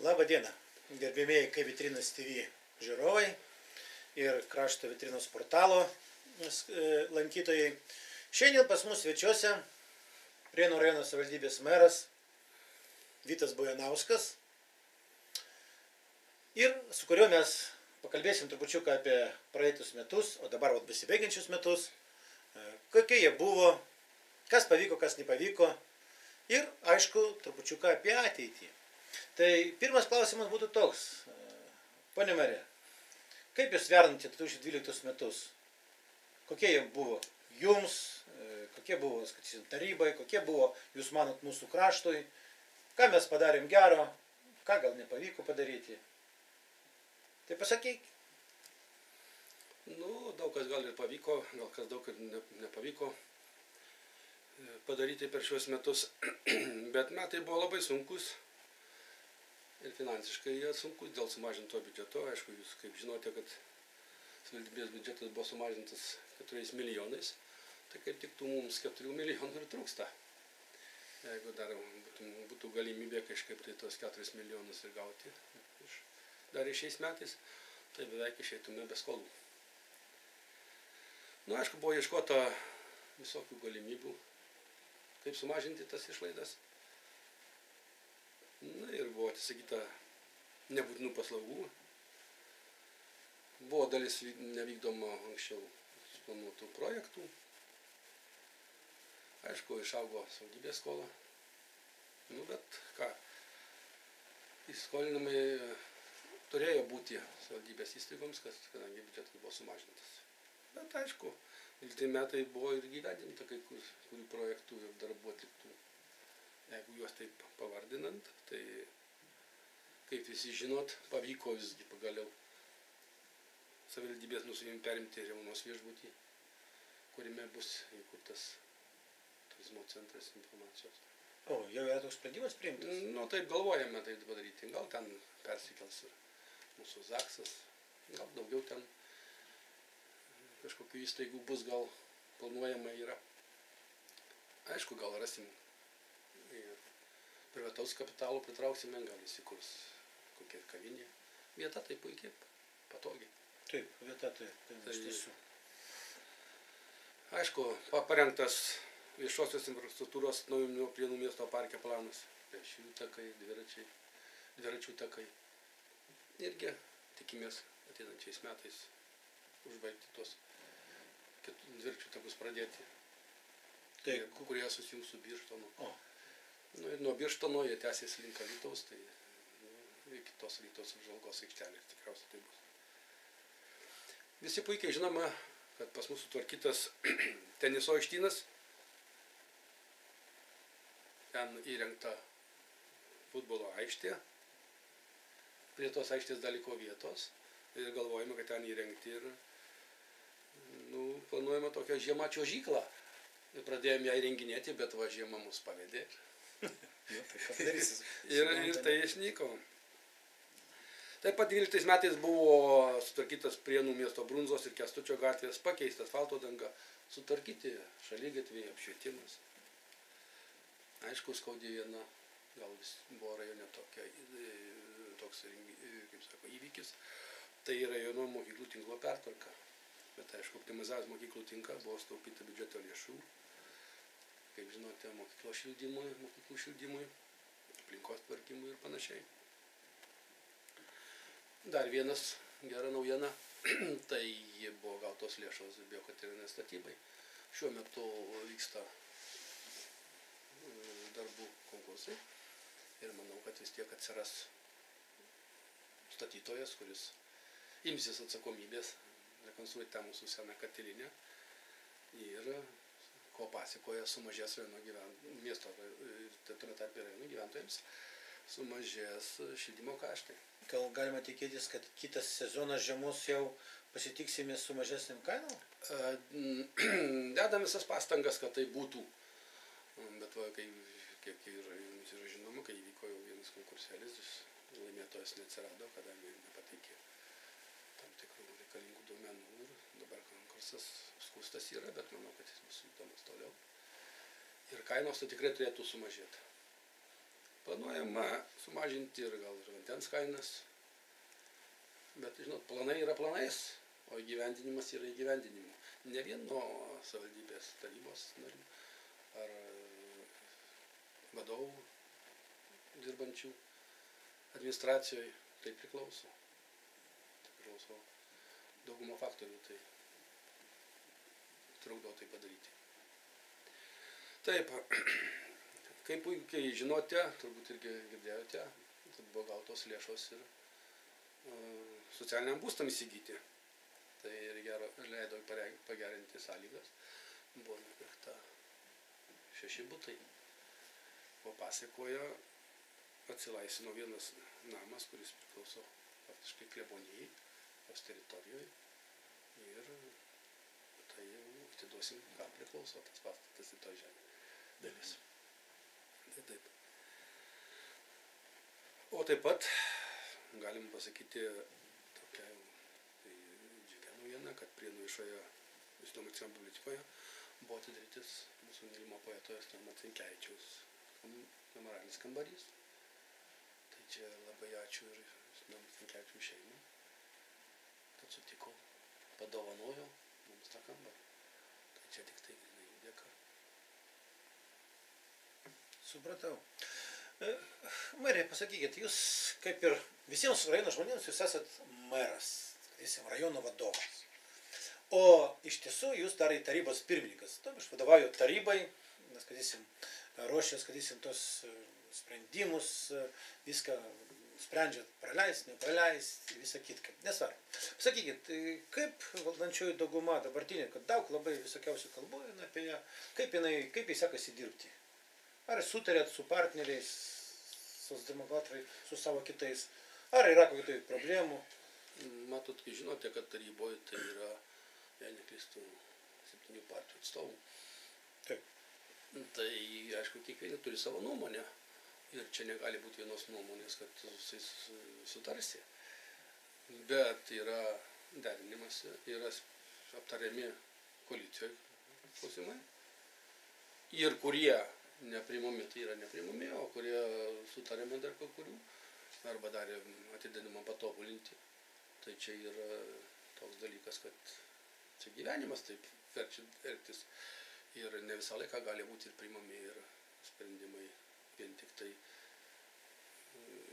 Labą dieną, gerbėmėjai K-Vitrinos TV žiūrovai ir Krašto Vitrinos portalo lankytojai. Šiandien pas mus svečiuose Prienų rajono savivaldybės meras Vytas Bojanauskas, ir su kuriuo mes pakalbėsim trupučiuką apie praeitus metus, o dabar besibaigiančius metus, kokie jie buvo, kas pavyko, kas nepavyko, ir aišku, trupučiuką apie ateitį. Tai pirmas klausimas būtų toks, ponė merė, kaip jūs vertinate 2012 metus? Kokie jie buvo jums, kokie buvo, skaitysim, tarybai, kokie buvo, jūs manot, mūsų kraštui, ką mes padarėm gero, ką gal nepavyko padaryti? Tai pasakyk. Daug kas gal ir pavyko, gal kas daug ir nepavyko padaryti per šios metus, bet metai buvo labai sunkus ir finansiškai jie sunkus dėl sumažinto biudžeto. Aišku, jūs kaip žinote, kad savivaldybės biudžetas buvo sumažintas 4 milijonais, tai kaip tik tų mums 4 milijonų ir trūksta. Jeigu dar būtų galimybė kažkaip tai tos 4 milijonus ir gauti dar šiais metais, tai beveik išeitume be skolų. Aišku, buvo ieškota visokių galimybių, kaip sumažinti tas išlaidas. Ir buvo atsisakyta nebūtinų paslaugų. Buvo dalis nevykdoma anksčiau planuotų projektų. Aišku, išaugo savivaldybės skola. Bet ką, įskolinimai turėjo būti savivaldybės įstaigoms, kadangi biudžetas buvo sumažintas. Bet aišku, 12 metai buvo ir gyvendinta kai kurių projektų ir darbų atliktų. Jeigu juos taip pavardinant, tai, kaip visi žinot, pavyko visgi pagaliau savivaldybės nusavim perimti Reunos viešbutį, kuriame bus įkurtas turizmo centras informacijos. O, jau yra toks sprendimas priimtas? Taip galvojame tai padaryti. Gal ten persikels ir mūsų Zaksas, gal daugiau ten kažkokių įstaigų bus, gal planuojama yra. Aišku, gal rasim ir privataus kapitalo pritrauksime, gal įsikurs kokia kavinė. Vieta tai puikiai, patogiai. Taip, vieta tai iš tiesų. Aišku, parengtas viešosios infrastruktūros naujinimo Prienų miesto parke planas. Pėsčiųjų takai, dviračių takai. Irgi tikimės ateinančiais metais užbaigti tuos dviračių takus pradėti, kurie susijungs su Birštonu. Ir nuo Birštono jie tęsiasi link Alytaus, tai iki tos Alytaus apžvalgos aikštelės tikriausiai tai bus. Visi puikiai žinoma, kad pas mus sutvarkytas teniso aikštynas, ten įrengta futbolo aikštė, prie tos aikštės dar liko vietos ir galvojame, kad ten įrengti ir planuojame tokią žiemą čiuožyklą. Pradėjome ją įrenginėti, bet žiema mus pavedė. Ir tai išnyko. Taip pat 12 metais buvo sutvarkytas Prienų miesto Brunzos ir Kęstučio gatvės, pakeista asfalto danga, sutvarkyti šaligatviai, apšvietimas. Aišku, skaudi viena, gal buvo rajone toks įvykis, tai rajono mokyklų tinklo pertvarka. Bet aišku, optimizavus mokyklų tinklą buvo sutaupyta biudžeto lėšų, kaip žinote, mokyklų šildymui, aplinkos tvarkymui ir panašiai. Dar vienas gera naujiena, tai buvo gautos lėšos biokaterinės statybai. Šiuo metu vyksta darbų konkursai ir manau, kad vis tiek atsiras statytojas, kuris imsis atsakomybės rekonstruoti tą mūsų seną katilinę ir ko pasakoja sumažės miesto ir tame tarpe rajono gyventojams sumažės šildymo kaštai. Gal galima tikėtis, kad kitas sezonas žiemos jau pasitiksime su mažesnėm kainom? Dedam visas pastangas, kad tai būtų. Bet kiek jums yra žinoma, kai įvyko jau vienas konkursėlis, laimėtojas neatsirado, kadangi nepateikė tam tikrų reikalingų duomenų ir dabar konkursas apskųstas yra, bet manau, kad jis bus vykdomas toliau. Ir kainos tai tikrai turėtų sumažėti. Planuojama sumažinti ir gal ir vandens kainas. Bet, žinot, planai yra planais, o įgyvendinimas yra įgyvendinimu. Ne vien nuo savivaldybės tarybos narių ar vadovų dirbančių administracijoje, tai priklauso. Tai priklauso daugumą faktorių, tai trukdo tai padaryti. Taip, kaip puikiai žinote, turbūt irgi girdėjote, kad buvo gautos lėšos ir socialiniam būstam įsigyti. Tai leido pagerinti sąlygas. Buvo nupirkta 6 butai. O pasiekoje atsilaisvino vienas namas, kuris priklauso faktiškai klebonijai, jos teritorijoje. Ir tai jau atiduosim, kam priklauso tas pastatas į to žemę dalis. Tai taip. O taip pat galim pasakyti tokią džiugią naujieną, kad Prienų viešoje informacinėje bibliotikoje buvo atidarytas mūsų mylimo poeto Justino Marcinkevičiaus memorialinis kambarys. Tai čia labai ačiū ir Justino Marcinkevičiaus šeimai, kad sutiko, padovanojo mums tą kambarį. Tai čia tik tai grynai jų dėka. Supratau. Merė, pasakykit, jūs kaip ir visiems rajono žmonėms, jūs esat meras, rajono vadovas. O iš tiesų jūs dar į tarybos pirmininkas. Aš vadovauju tarybai, nes, ruošęs, tos sprendimus, viską sprendžiat, praleist, nepraleist, visą kitką. Nesvarbu. Pasakykit, kaip valdančioji dauguma dabartinė, kad daug labai visokiausių kalbų apie ją, kaip jai sekasi dirbti? Ar sutarėt su partneriais, socdemokratai, su savo kitais? Ar yra kokių tai problemų? Matot, kai žinote, kad taryboje tai yra, jei neklystu, 7 partijų atstovų. Taip. Tai, aišku, kiekvieni turi savo nuomonę. Ir čia negali būti vienos nuomonės, kad sutarsi. Bet yra derinimas, yra aptariami koalicijoje klausimai. Ir kurie nepriimami, tai yra nepriimami, o kurie sutarėme dar kurių, arba darė atidedimą patobulinti. Tai čia yra toks dalykas, kad čia gyvenimas taip verčia elgtis. Ir ne visą laiką gali būti ir priimami ir sprendimai vien tik tai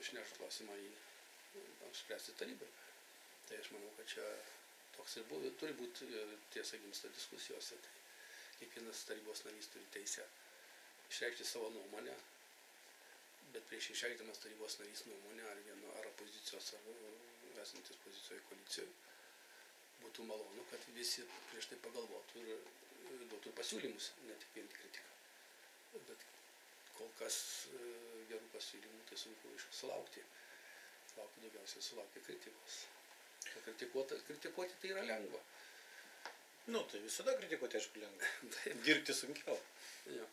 išnešti klausimą į spręsti tarybai. Tai aš manau, kad čia toks ir turi būti tiesa gimsta diskusijose. Tai kiekvienas tarybos narys turi teisę išreikšti savo nuomonę, bet prieš išreikšdamas tarybos narys nuomonę ar opozicijos, ar esantis pozicijoje koalicijoje, būtų malonu, kad visi prieš tai pagalvotų ir duotų pasiūlymus, ne tik vien kritiką. Bet kol kas gerų pasiūlymų tai sunku sulaukti. Daugiausiai sulaukti kritikos. O kritikuoti tai yra lengva. Nu, tai visada kritikuoti, aišku, lengva. Dirbti sunkiau. Ja.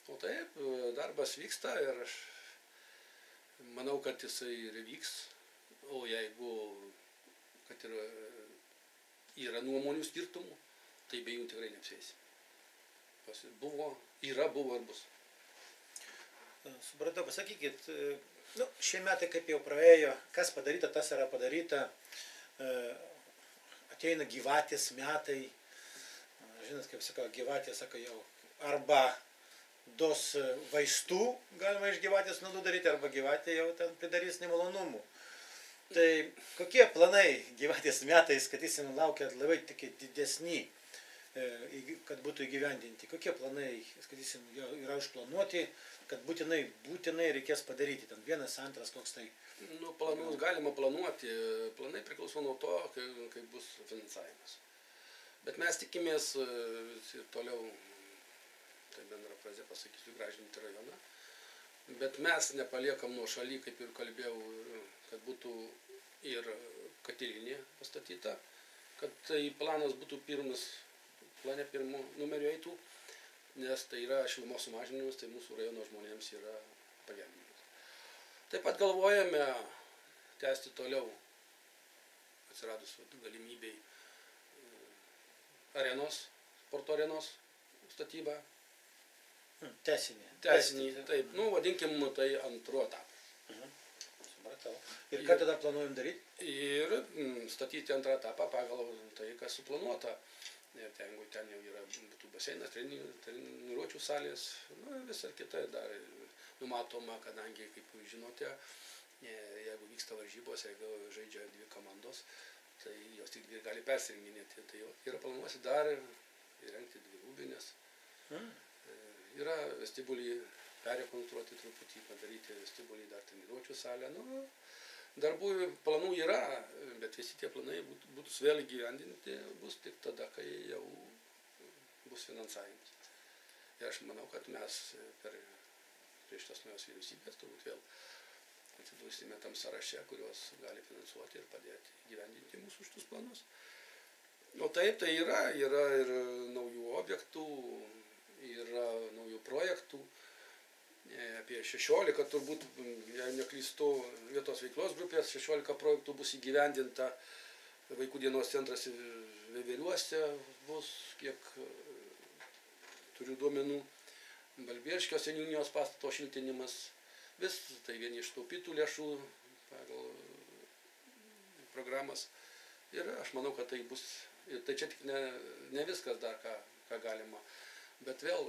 O taip, darbas vyksta ir aš manau, kad jisai ir vyks. O jeigu, kad yra nuomonių skirtumų, tai be jų tikrai neapsėsim. Buvo ir bus. Supratau, pasakykit, šie metai kaip jau praėjo, kas padaryta, tas yra padaryta, ateina gyvatės metai, žinot, kaip sako, gyvatė sako jau, arba dos vaistų galima iš gyvatės nuodų daryti, arba gyvatė jau ten pridarys nemalonumų. Tai kokie planai gyvatės metais, kad jis laukia labai tik didesni, kad būtų įgyvendinti? Kokie planai, kad jis jau yra užplanuoti, kad būtinai reikės padaryti? Ten vienas, antras, koks tai? Nu, planus galima planuoti. Planai priklauso nuo to, kai bus finansavimas. Bet mes tikimės ir toliau, tai bendrą frazę pasakysiu, gražinti rajoną. Bet mes nepaliekam nuo šaly, kaip ir kalbėjau, kad būtų ir katilinė pastatyta, kad tai planas būtų plane pirmu numeriu eitų, nes tai yra šilumos sumažinimas, tai mūsų rajono žmonėms yra pagelbėjimas. Taip pat galvojame tęsti toliau atsiradus galimybei sporto arenos statybą. Tęsinį, taip, nu, vadinkim tai antru etapu. Supratau. Ir ką tada planuojam daryti? Ir statyti antrą etapą pagal tai, kas suplanuota. Ir ten jau yra būtų baseinas, treniruočių salės, nu, visa kita dar numatoma, kadangi, kaip žinote, jeigu vyksta varžybos, jeigu žaidžia dvi komandos, tai jos tik gali persirenginėti. Tai yra planuosi dar įrengti dvi rūbinės. Yra vestibulį perrekonstruoti truputį, padaryti vestibulį dar treniruočių salę. Nu, darbų planų yra, bet visi tie planai būtų vėl įgyvendinti bus tik tada, kai jau bus finansavimas. Ir aš manau, kad mes prieš tas naujos vyriausybės turbūt vėl atsidursime tam sąraše, kuriuos gali finansuoti ir padėti įgyvendinti mūsų šitus planus. O taip, tai yra ir naujų objektų, yra naujų projektų. Apie 16, turbūt, jei neklystu, vietos veiklos grupės, 16 projektų bus įgyvendinta. Vaikų dienos centras Veveriuose bus, kiek turiu duomenų, Balbieriškio seniūnijos pastato šiltinimas. Vis tai vieni iš taupytų lėšų pagal programas. Ir aš manau, kad tai bus, tai čia tik ne viskas dar, ką galima, bet vėl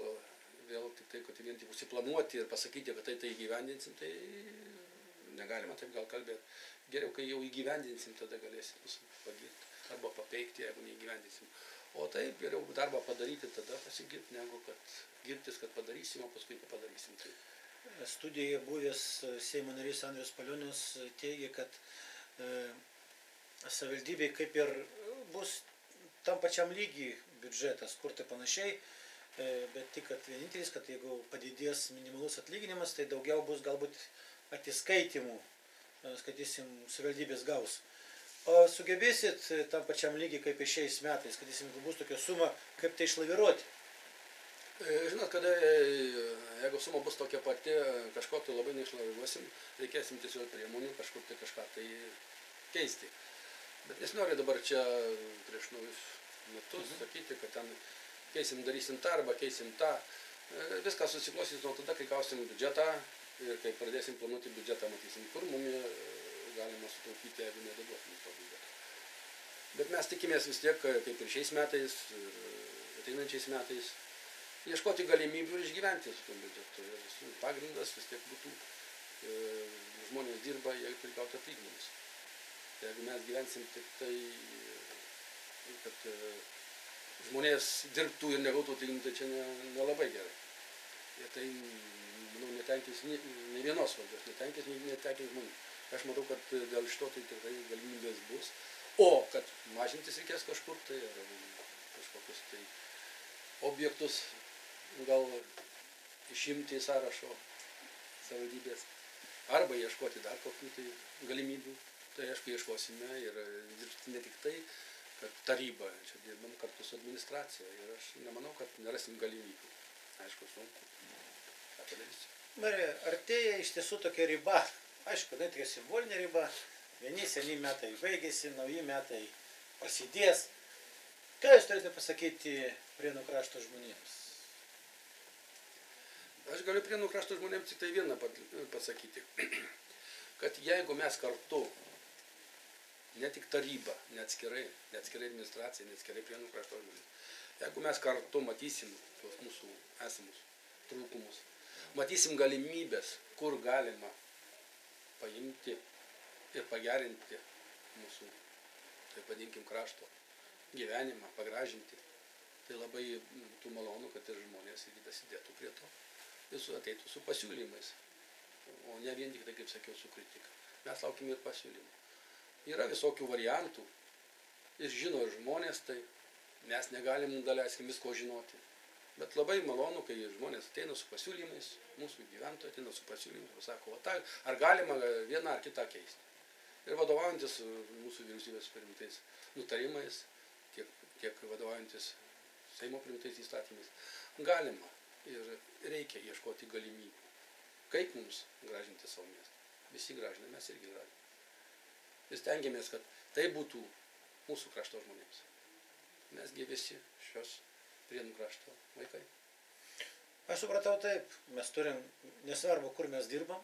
tik tai, kad vien tik užsiplanuoti ir pasakyti, kad tai įgyvendinsim, tai negalima taip gal kalbėti. Geriau, kai jau įgyvendinsim, tada galėsim pagirti arba papeikti, jeigu neįgyvendinsim. O taip, geriau darbą padaryti, tada pasigirti, negu kad girtis, kad padarysim, o paskui nepadarysim. Tai. Studijoje buvęs Seimo narys Andrius Palionis teigia, kad savivaldybei kaip ir bus tam pačiam lygiai biudžetas, kur tai panašiai, bet tik, kad vienintelis, kad jeigu padidės minimalus atlyginimas, tai daugiau bus galbūt atiskaitimų, skaitysim, savivaldybės gaus. O sugebėsit tam pačiam lygiai kaip ir šiais metais, skaitysim, bus tokia suma, kaip tai išlaviruoti? Žinot, kada jeigu suma bus tokia pati, kažko tai labai neišlaviruosim, reikėsim tiesiog priemonių kažkur tai kažką tai keisti. Bet nesinori dabar čia prieš naujus metus sakyti, kad ten keisim, darysim tą arba keisim tą. Viskas susiklostys nuo tada, kai gausim biudžetą ir kai pradėsim planuoti biudžetą, matysim, kur mums galima sutaupyti, jeigu nedaduosim to biudžeto. Bet mes tikimės vis tiek, kaip ir šiais metais, ir ateinančiais metais, ieškoti galimybių ir išgyventi su tom biudžetu. Ir pagrindas vis tiek būtų, žmonės dirba, jie turi gauti atlyginimus. Jeigu mes gyvensim tik tai, kad žmonės dirbtų ir negautų atlyginimų, tai čia nelabai gerai. Ir tai, manau, netenkins ne vienos valdžios, netenkins žmonių. Aš matau, kad dėl šito tai tikrai galimybės bus. O kad mažintis reikės kažkur, tai kažkokius tai objektus gal išimti į sąrašo savivaldybės arba ieškoti dar kokių tai galimybių. Tai aišku, ieškosime ir dirbti ne tik tai, kad taryba, čia dirbam kartu su administracija ir aš nemanau, kad nerasim galimybių. Aišku, sunku. Ką padarysiu? Marija, artėja iš tiesų tokia riba. Aišku, tai tokia simbolinė riba. Vieni seni metai baigėsi, nauji metai prasidės. Ką jūs turite pasakyti Prienų krašto žmonėms? Aš galiu Prienų krašto žmonėms tik tai vieną pasakyti. Kad jeigu mes kartu, ne tik taryba, neatskirai administracija, neatskirai Prienų krašto žmonės, jeigu mes kartu matysim tuos mūsų esamus trūkumus, matysim galimybės, kur galima paimti ir pagerinti mūsų, taip vadinkim, krašto gyvenimą, pagražinti, tai labai būtų malonu, kad ir žmonės irgi dasidėtų prie to ir ateitų su pasiūlymais, o ne vien tik tai, kaip sakiau, su kritika. Mes laukime ir pasiūlymų. Yra visokių variantų ir žino ir žmonės, tai mes negalim, daleiskim, visko žinoti. Bet labai malonu, kai žmonės ateina su pasiūlymais, mūsų gyventojai ateina su pasiūlymais ir sako, ar galima vieną ar kitą keisti. Ir vadovaujantis mūsų vyriausybės priimtais nutarimais, tiek vadovaujantis Seimo priimtais įstatymais, galima ir reikia ieškoti galimybių. Kaip mums gražinti savo miestą? Visi gražina, mes irgi gražiname. Ir stengiamės, kad tai būtų mūsų krašto žmonėms. Mesgi visi šios Prienų krašto vaikai. Aš supratau taip, mes turim, nesvarbu, kur mes dirbam,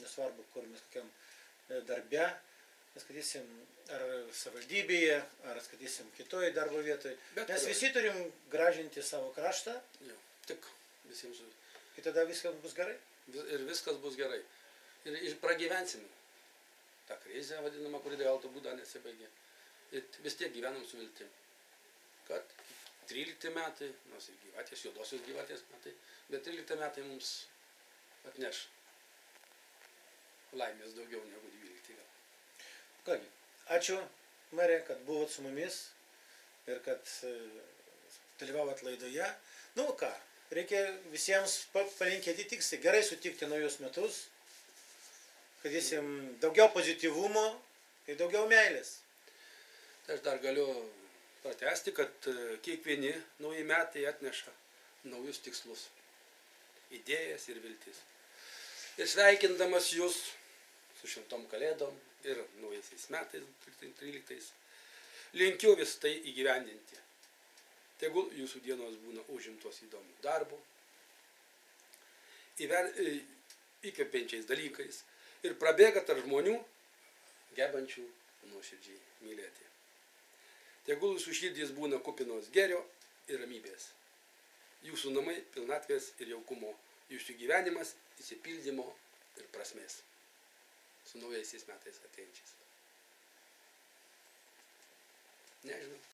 nesvarbu, kur mes kokiam darbe, skaitysim, ar savivaldybėje, ar skaitysim kitoj darbo vietoje. Mes visi turim gražinti savo kraštą. Jo, tik visiems. Ir tada viskas bus gerai. Ir viskas bus gerai. Ir pragyvensim tą krizę vadinamą, kuri dėl to būdą nesibaigė. Ir vis tiek gyvenam su viltim, kad 13 metai, nors ir gyvatės, juodosios gyvatės metai, bet 13 metai mums atneš laimės daugiau negu 12 gal. Kągi, ačiū, merė, kad buvot su mumis ir kad dalyvavot laidoje. Nu ką, reikia visiems palinkėti tiksliai, gerai sutikti naujus metus, kad jiesim daugiau pozityvumo ir daugiau meilės. Tai aš dar galiu pratęsti, kad kiekvieni nauji metai atneša naujus tikslus, idėjas ir viltis. Ir sveikindamas jūs su šventom kalėdom ir naujaisiais metais 13, linkiu vis tai įgyvendinti. Tegul jūsų dienos būna užimtos įdomių darbų, įkvepiančiais dalykais ir prabėga tarp žmonių, gebančių nuoširdžiai mylėti. Tegul jūsų širdys būna kupinos gėrio ir ramybės. Jūsų namai pilnatvės ir jaukumo. Jūsų gyvenimas įsipildymo ir prasmės. Su naujaisiais metais ateinčiais. Nežinau.